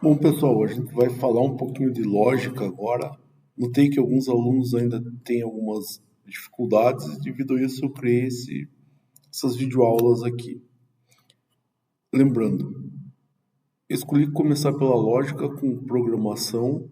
Bom, pessoal, a gente vai falar um pouquinho de lógica agora. Notei que alguns alunos ainda têm algumas dificuldades, e devido a isso eu criei essas videoaulas aqui. Lembrando, escolhi começar pela lógica com programação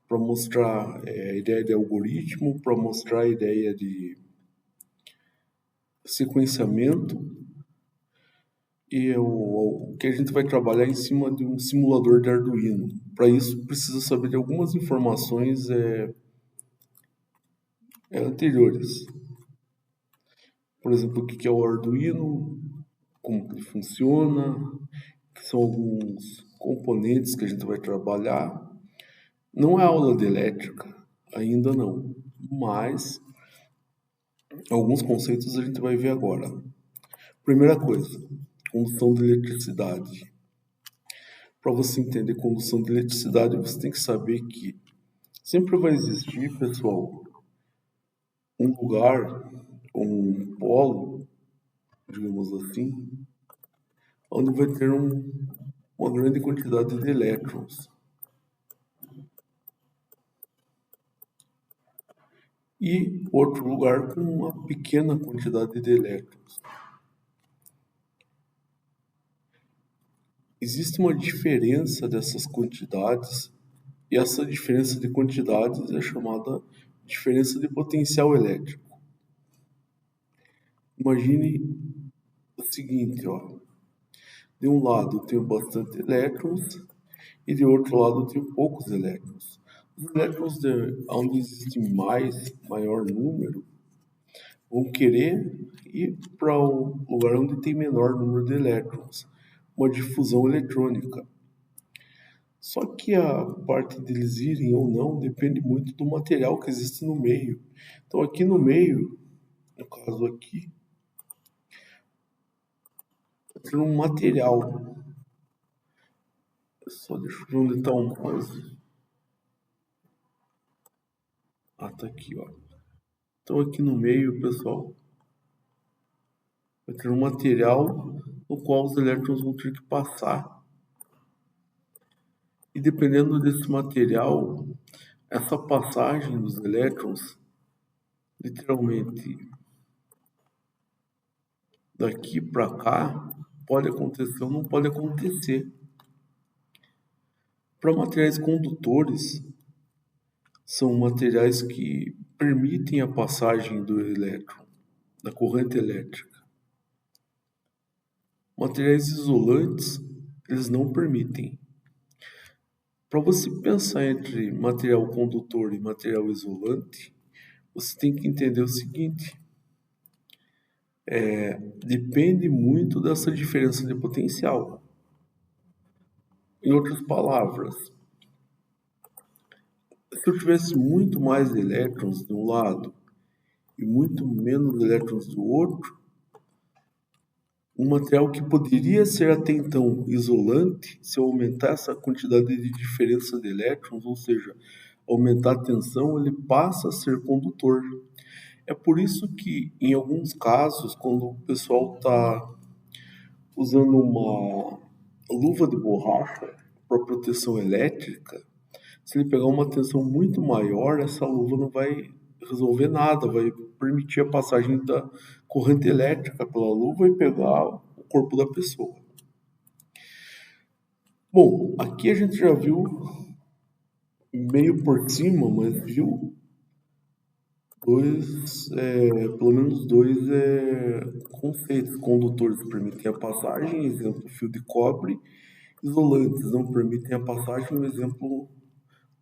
para mostrar a ideia de algoritmo, para mostrar a ideia de sequenciamento e o que a gente vai trabalhar em cima de um simulador de Arduino. Para isso, precisa saber de algumas informações anteriores. Por exemplo, o que é o Arduino, como que ele funciona, que são alguns componentes que a gente vai trabalhar. Não é aula de elétrica, ainda não, mas alguns conceitos a gente vai ver agora. Primeira coisa, condução de eletricidade. Para você entender condução de eletricidade, você tem que saber que sempre vai existir, pessoal, um lugar, um polo, digamos assim, onde vai ter uma grande quantidade de elétrons. E outro lugar com uma pequena quantidade de elétrons. Existe uma diferença dessas quantidades, e essa diferença de quantidades é chamada diferença de potencial elétrico. Imagine o seguinte, ó. De um lado eu tenho bastante elétrons e de outro lado eu tenho poucos elétrons. Os elétrons onde existe maior número, vão querer ir para o lugar onde tem menor número de elétrons, uma difusão eletrônica. Só que a parte deles irem ou não depende muito do material que existe no meio. Então aqui no meio, no caso aqui, tem um material. Só deixa eu ver onde está o mouse. Ah, tá aqui, ó. Então aqui no meio, pessoal, vai ter um material no qual os elétrons vão ter que passar. E dependendo desse material, essa passagem dos elétrons, literalmente, daqui para cá, pode acontecer ou não pode acontecer. Para materiais condutores, são materiais que permitem a passagem do elétron, da corrente elétrica. Materiais isolantes, eles não permitem. Para você pensar entre material condutor e material isolante, você tem que entender o seguinte: depende muito dessa diferença de potencial. Em outras palavras, se eu tivesse muito mais elétrons de um lado e muito menos elétrons do outro, um material que poderia ser até então isolante, se eu aumentar essa quantidade de diferença de elétrons, ou seja, aumentar a tensão, ele passa a ser condutor. É por isso que, em alguns casos, quando o pessoal está usando uma luva de borracha para proteção elétrica, se ele pegar uma tensão muito maior, essa luva não vai resolver nada, vai permitir a passagem da corrente elétrica pela luva e pegar o corpo da pessoa. Bom, aqui a gente já viu meio por cima, mas viu pelo menos dois conceitos. Condutores permitem a passagem, exemplo, fio de cobre. Isolantes não permitem a passagem, exemplo,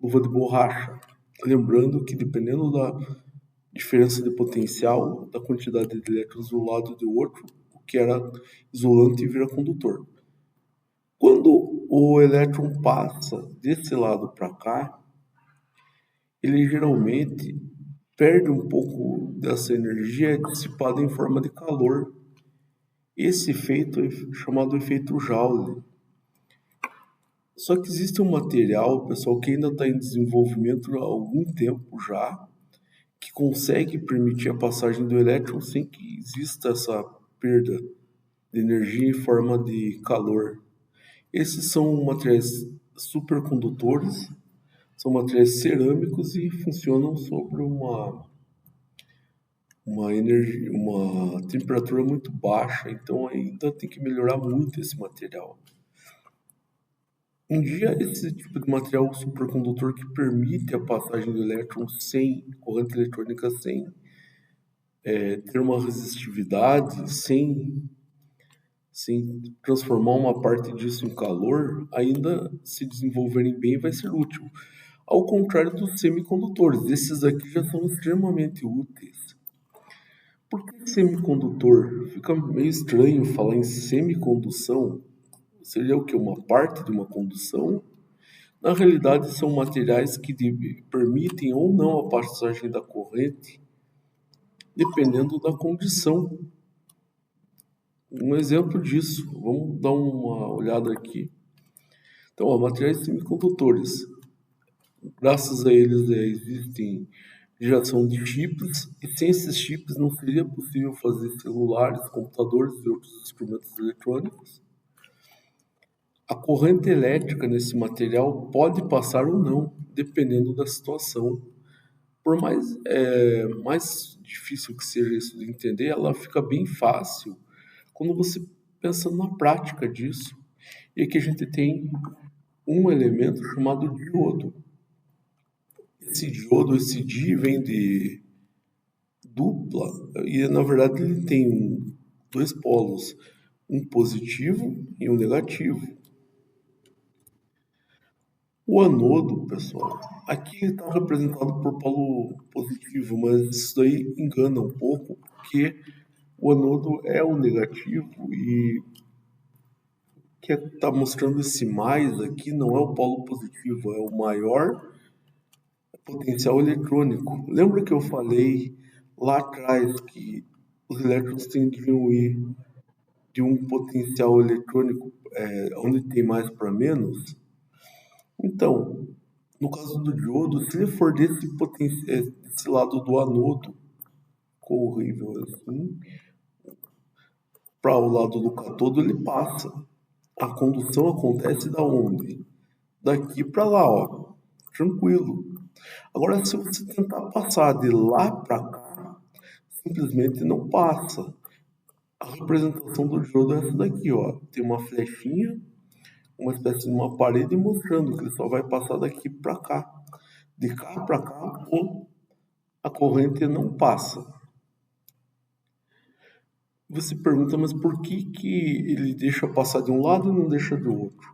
luva de borracha. Lembrando que dependendo da diferença de potencial, da quantidade de elétrons de um lado e do outro, o que era isolante vira condutor. Quando o elétron passa desse lado para cá, ele geralmente perde um pouco dessa energia dissipada em forma de calor. Esse efeito é chamado efeito Joule. Só que existe um material, pessoal, que ainda está em desenvolvimento há algum tempo já, que consegue permitir a passagem do elétron sem que exista essa perda de energia em forma de calor. Esses são materiais supercondutores, são materiais cerâmicos e funcionam sobre uma temperatura muito baixa, então ainda tem que melhorar muito esse material. Um dia, esse tipo de material supercondutor que permite a passagem do elétron sem corrente eletrônica, sem ter uma resistividade, sem transformar uma parte disso em calor, ainda se desenvolverem bem vai ser útil. Ao contrário dos semicondutores, esses aqui já são extremamente úteis. Por que semicondutor? Fica meio estranho falar em semicondução. Seria o que? Uma parte de uma condução? Na realidade, são materiais que permitem ou não a passagem da corrente, dependendo da condição. Um exemplo disso, vamos dar uma olhada aqui. Então, materiais semicondutores. Graças a eles existem geração de chips, e sem esses chips não seria possível fazer celulares, computadores e outros instrumentos eletrônicos. A corrente elétrica nesse material pode passar ou não, dependendo da situação. Por mais difícil que seja isso de entender, ela fica bem fácil quando você pensa na prática disso. E aqui a gente tem um elemento chamado diodo. Esse diodo, esse di vem de dupla, e na verdade ele tem dois polos, um positivo e um negativo. O anodo, pessoal, aqui está representado por polo positivo, mas isso daí engana um pouco, porque o anodo é o negativo e o que está mostrando esse mais aqui não é o polo positivo, é o maior potencial eletrônico. Lembra que eu falei lá atrás que os elétrons tendiam a ir de um potencial eletrônico onde tem mais para menos? Então, no caso do diodo, se ele for desse lado do anodo, corrível assim, para o lado do catodo, ele passa. A condução acontece da onde? Daqui para lá, ó, tranquilo. Agora, se você tentar passar de lá para cá, simplesmente não passa. A representação do diodo é essa daqui, ó. Tem uma flechinha, uma espécie de uma parede mostrando que ele só vai passar daqui para cá. De cá para cá, a corrente não passa. Você pergunta, mas por que ele deixa passar de um lado e não deixa do outro?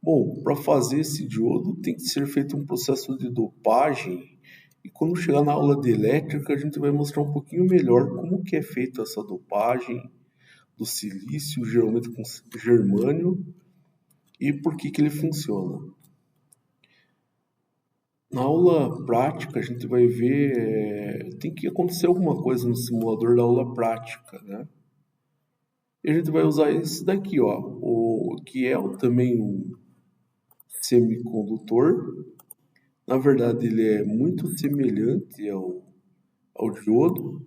Bom, para fazer esse diodo tem que ser feito um processo de dopagem, e quando chegar na aula de elétrica a gente vai mostrar um pouquinho melhor como que é feita essa dopagem do silício, geralmente com germânio, e por que ele funciona. Na aula prática a gente vai ver, tem que acontecer alguma coisa no simulador da aula prática, né? E a gente vai usar esse daqui, ó, o que é também um semicondutor. Na verdade, ele é muito semelhante ao diodo,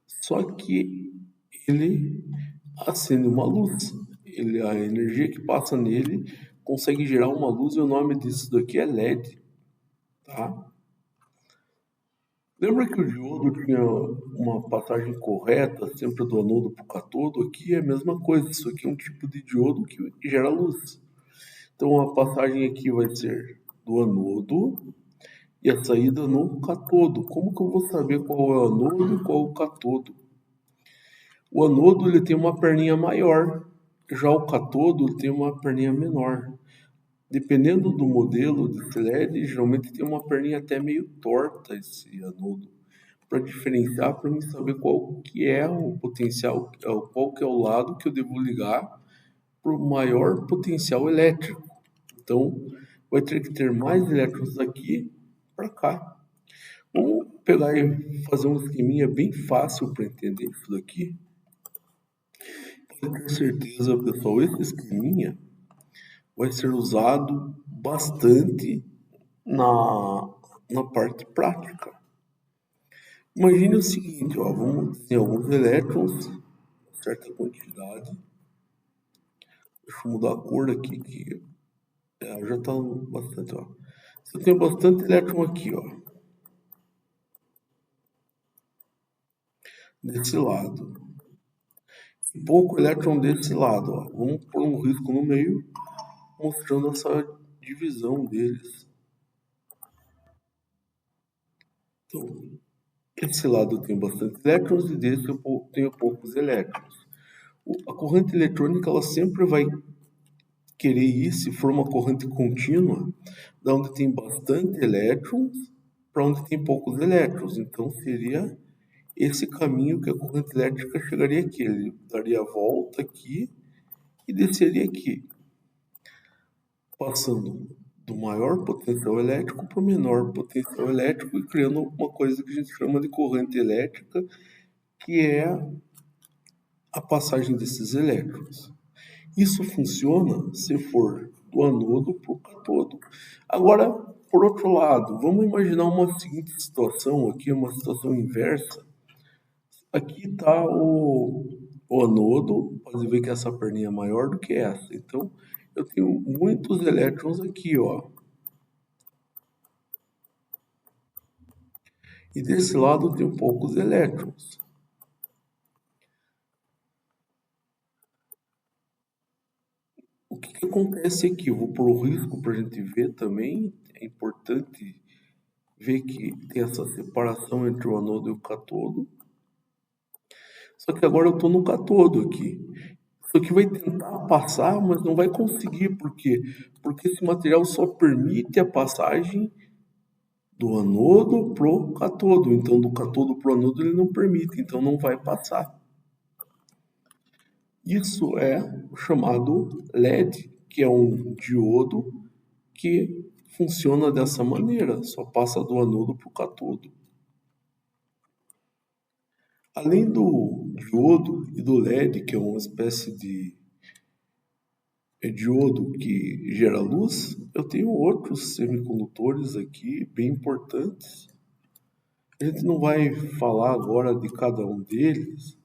só que ele acende uma luz. A energia que passa nele consegue gerar uma luz, e o nome disso daqui é LED, tá? Lembra que o diodo tinha uma passagem correta, sempre do anodo para o catodo? Aqui é a mesma coisa, isso aqui é um tipo de diodo que gera luz. Então a passagem aqui vai ser do anodo e a saída no catodo. Como que eu vou saber qual é o anodo e qual é o catodo? O anodo ele tem uma perninha maior, já o catodo tem uma perninha menor. Dependendo do modelo de LED, geralmente tem uma perninha até meio torta esse anodo, para diferenciar, para mim saber qual que é o potencial, qual que é o lado que eu devo ligar para o maior potencial elétrico. Então, vai ter que ter mais elétrons daqui para cá. Vamos pegar e fazer um esqueminha bem fácil para entender isso daqui. Pode ter certeza, pessoal, esse esqueminha vai ser usado bastante na parte prática. Imagine o seguinte, ó, vamos ter alguns elétrons, certa quantidade, Deixa eu mudar a cor aqui, que já tá bastante, ó. Se eu tenho bastante elétron aqui, ó, desse lado, e pouco elétron desse lado, ó. Vamos pôr um risco no meio, mostrando essa divisão deles. Então, esse lado tem bastante elétrons e desse eu tenho poucos elétrons. A corrente eletrônica ela sempre vai querer ir, se for uma corrente contínua, da onde tem bastante elétrons para onde tem poucos elétrons. Então seria esse caminho que a corrente elétrica chegaria aqui. Ele daria a volta aqui e desceria aqui, passando do maior potencial elétrico para o menor potencial elétrico e criando uma coisa que a gente chama de corrente elétrica, que é a passagem desses elétrons. Isso funciona se for do anodo para o catodo. Agora, por outro lado, vamos imaginar uma seguinte situação aqui, uma situação inversa. Aqui está o anodo, pode ver que essa perninha é maior do que essa. Então, eu tenho muitos elétrons aqui, ó. E desse lado eu tenho poucos elétrons. O que acontece aqui? Eu vou pôr o risco para a gente ver também. É importante ver que tem essa separação entre o anodo e o catodo. Só que agora eu estou no catodo aqui. Isso aqui vai tentar passar, mas não vai conseguir. Por quê? Porque esse material só permite a passagem do anodo pro catodo. Então, do catodo pro anodo ele não permite, então não vai passar. Isso é o chamado LED, que é um diodo que funciona dessa maneira, só passa do anodo pro catodo. Além do diodo e do LED, que é uma espécie de diodo que gera luz, eu tenho outros semicondutores aqui bem importantes. A gente não vai falar agora de cada um deles,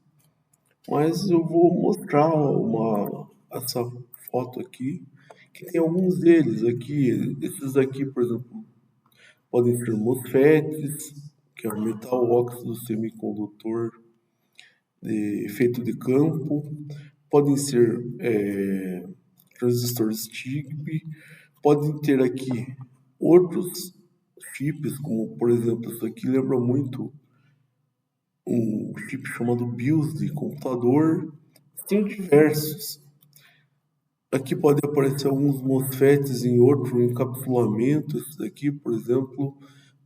mas eu vou mostrar essa foto aqui, que tem alguns deles aqui. Esses aqui, por exemplo, podem ser MOSFETs, que é o metal óxido semicondutor de efeito de campo, podem ser transistores TIGB, podem ter aqui outros chips, como por exemplo, isso aqui lembra muito um chip chamado BIOS de computador. Tem diversos. Aqui pode aparecer alguns MOSFETs em outro encapsulamento. Esse daqui, por exemplo,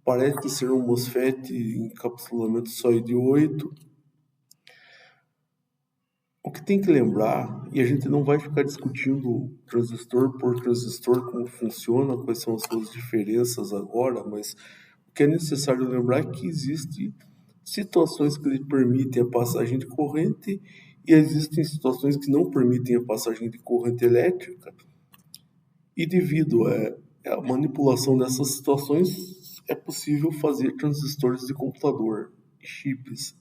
parece ser um MOSFET em encapsulamento SOID 8. O que tem que lembrar, e a gente não vai ficar discutindo transistor por transistor como funciona, quais são as suas diferenças agora, mas o que é necessário lembrar é que existem situações que lhe permitem a passagem de corrente e existem situações que não permitem a passagem de corrente elétrica. E devido à manipulação dessas situações, é possível fazer transistores de computador, chips,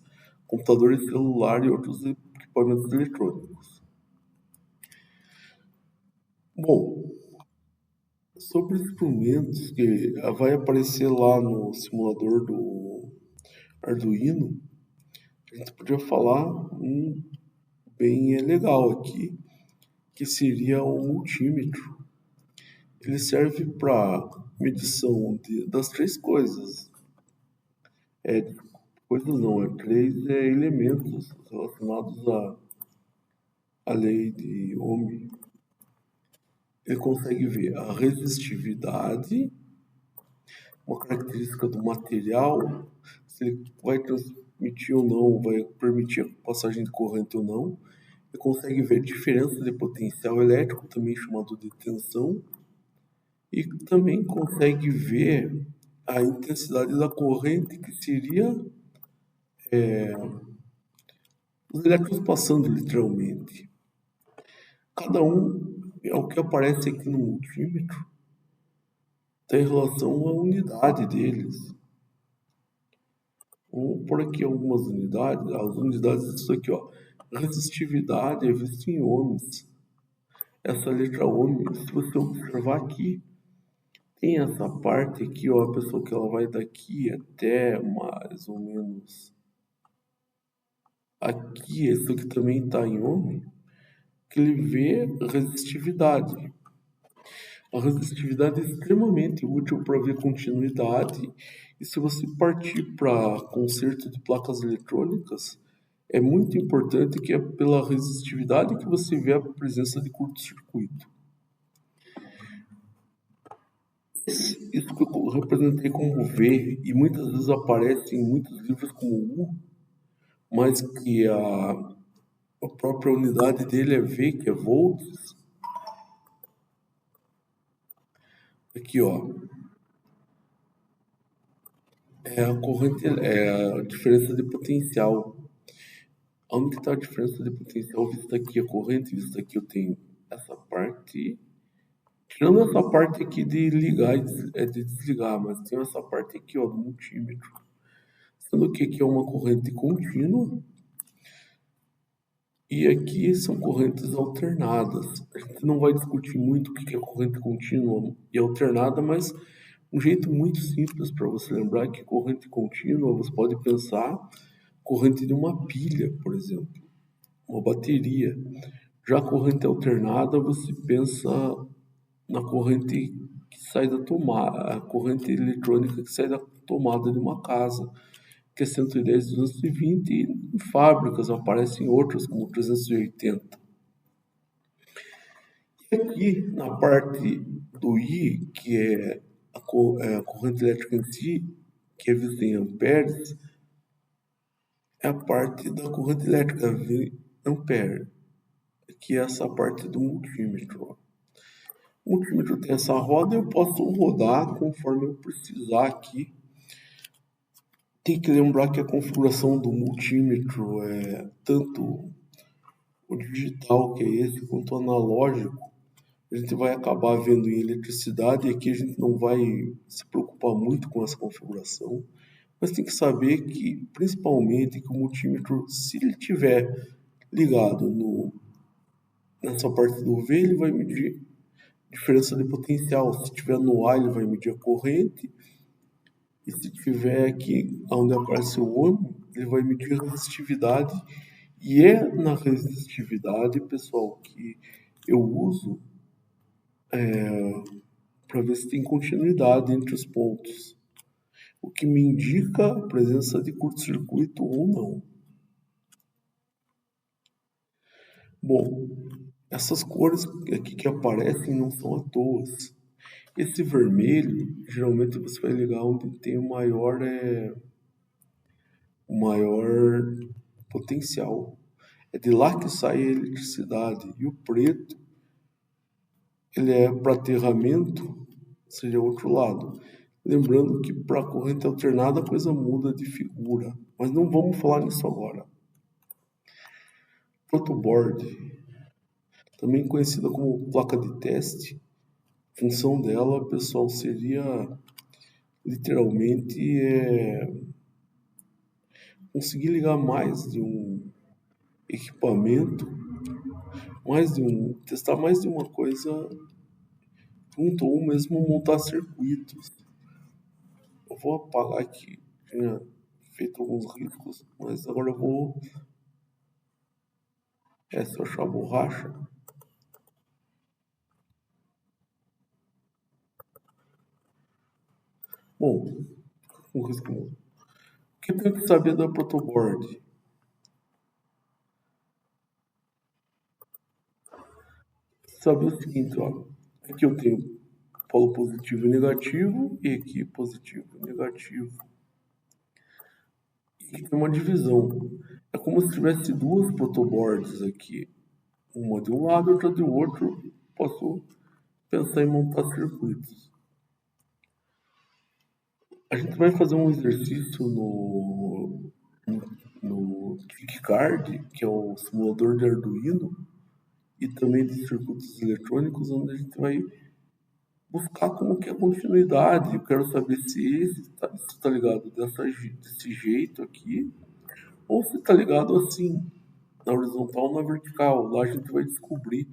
computadores celular e outros equipamentos eletrônicos. Bom, sobre instrumentos que vai aparecer lá no simulador do Arduino, a gente podia falar um bem legal aqui, que seria o multímetro. Ele serve para medição das três coisas. Coisas não, três elementos relacionados à lei de Ohm. Ele consegue ver a resistividade, uma característica do material, se ele vai transmitir ou não, vai permitir a passagem de corrente ou não. Ele consegue ver diferença de potencial elétrico, também chamado de tensão, e também consegue ver a intensidade da corrente, que seria os elétrons passando literalmente. Cada um é o que aparece aqui no multímetro, tem relação à unidade deles. Vamos por aqui algumas unidades. As unidades disso aqui, ó. A resistividade é vista em ohms. essa letra ohm, se você observar aqui, tem essa parte aqui, ó, a pessoa que ela vai daqui até mais ou menos aqui, esse aqui também está em ohm, que ele vê resistividade. A resistividade é extremamente útil para ver continuidade, e se você partir para conserto de placas eletrônicas, é muito importante que é pela resistividade que você vê a presença de curto-circuito. Isso que eu representei como V, e muitas vezes aparece em muitos livros como U, mas que a própria unidade dele é V, que é volts. Aqui, ó, é a corrente, é a diferença de potencial. Onde está a diferença de potencial vista aqui a corrente, vista aqui eu tenho essa parte, tirando essa parte aqui de ligar e de desligar, mas tem essa parte aqui, ó, do multímetro. Sendo que aqui é uma corrente contínua e aqui são correntes alternadas. A gente não vai discutir muito o que é corrente contínua e alternada, mas um jeito muito simples para você lembrar é que corrente contínua você pode pensar corrente de uma pilha, por exemplo, uma bateria. Já a corrente alternada você pensa na corrente que sai da tomada, a corrente eletrônica que sai da tomada de uma casa, que é 110, 220, e em fábricas aparecem outras como 380. E aqui na parte do I, que é a corrente elétrica em si, que é vista em amperes, é a parte da corrente elétrica, V ampere, que é essa parte do multímetro. O multímetro tem essa roda e eu posso rodar conforme eu precisar aqui. Tem que lembrar que a configuração do multímetro é tanto o digital, que é esse, quanto o analógico. A gente vai acabar vendo em eletricidade e aqui a gente não vai se preocupar muito com essa configuração. Mas tem que saber que, principalmente, que o multímetro, se ele estiver ligado nessa parte do V, ele vai medir diferença de potencial. Se estiver no A, ele vai medir a corrente. E se tiver aqui onde aparece o ohm, ele vai medir a resistividade. E é na resistividade, pessoal, que eu uso para ver se tem continuidade entre os pontos, o que me indica a presença de curto-circuito ou não. Bom, essas cores aqui que aparecem não são à toa. Esse vermelho, geralmente você vai ligar onde tem o maior potencial. É de lá que sai a eletricidade. E o preto, ele é para aterramento, seria o outro lado. Lembrando que para a corrente alternada a coisa muda de figura, mas não vamos falar nisso agora. Protoboard, também conhecida como placa de teste, a função dela, pessoal, seria literalmente conseguir ligar mais de um equipamento, testar mais de uma coisa junto ou mesmo montar circuitos. Eu vou apagar aqui, tinha feito alguns riscos, mas agora eu vou se eu achar a borracha. Bom, um risco não. O que tem que saber da protoboard? Saber o seguinte, ó. Aqui eu tenho polo positivo e negativo, e aqui positivo e negativo. E aqui tem uma divisão. É como se tivesse duas protoboards aqui. Uma de um lado, outra do outro. Posso pensar em montar circuitos. A gente vai fazer um exercício no TrickCard, que é o simulador de Arduino, e também de circuitos eletrônicos, onde a gente vai buscar como que é a continuidade. Eu quero saber se está ligado desse jeito aqui, ou se está ligado assim. na horizontal ou na vertical. Lá a gente vai descobrir.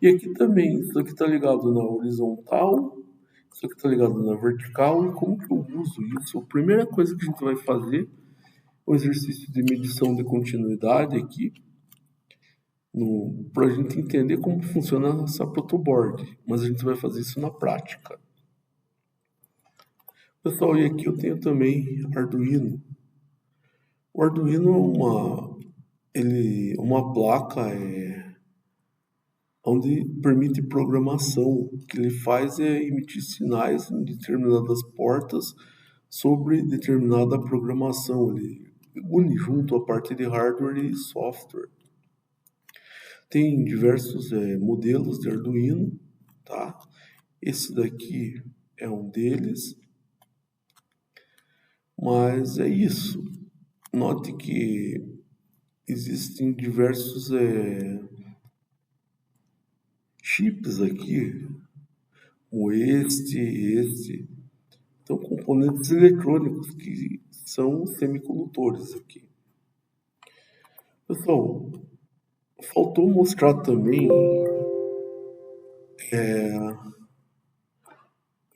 E aqui também, isso aqui está ligado na horizontal, isso aqui está ligado na vertical. E como que eu uso isso? A primeira coisa que a gente vai fazer é um exercício de medição de continuidade aqui, para a gente entender como funciona essa protoboard. Mas a gente vai fazer isso na prática. Pessoal, e aqui eu tenho também Arduino. O Arduino é uma placa onde permite programação. O que ele faz é emitir sinais em determinadas portas sobre determinada programação. Ele une junto a parte de hardware e software. Tem diversos modelos de Arduino, tá? Esse daqui é um deles, mas é isso. Note que existem diversos chips aqui, como este. Então, componentes eletrônicos que são semicondutores aqui. Pessoal, faltou mostrar também,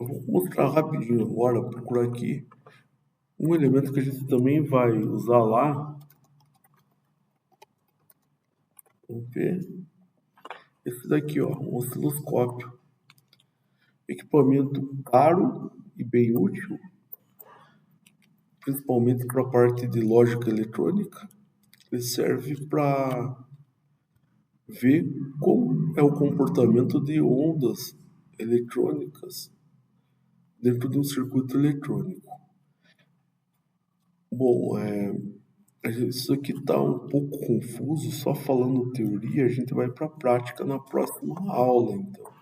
eu vou mostrar rapidinho agora, procurar aqui, um elemento que a gente também vai usar lá. Vamos ver. Esse daqui, ó, um osciloscópio. Equipamento caro e bem útil, principalmente para a parte de lógica eletrônica. Ele serve para ver como é o comportamento de ondas eletrônicas dentro de um circuito eletrônico. Bom, isso aqui está um pouco confuso, só falando teoria, a gente vai para a prática na próxima aula, então.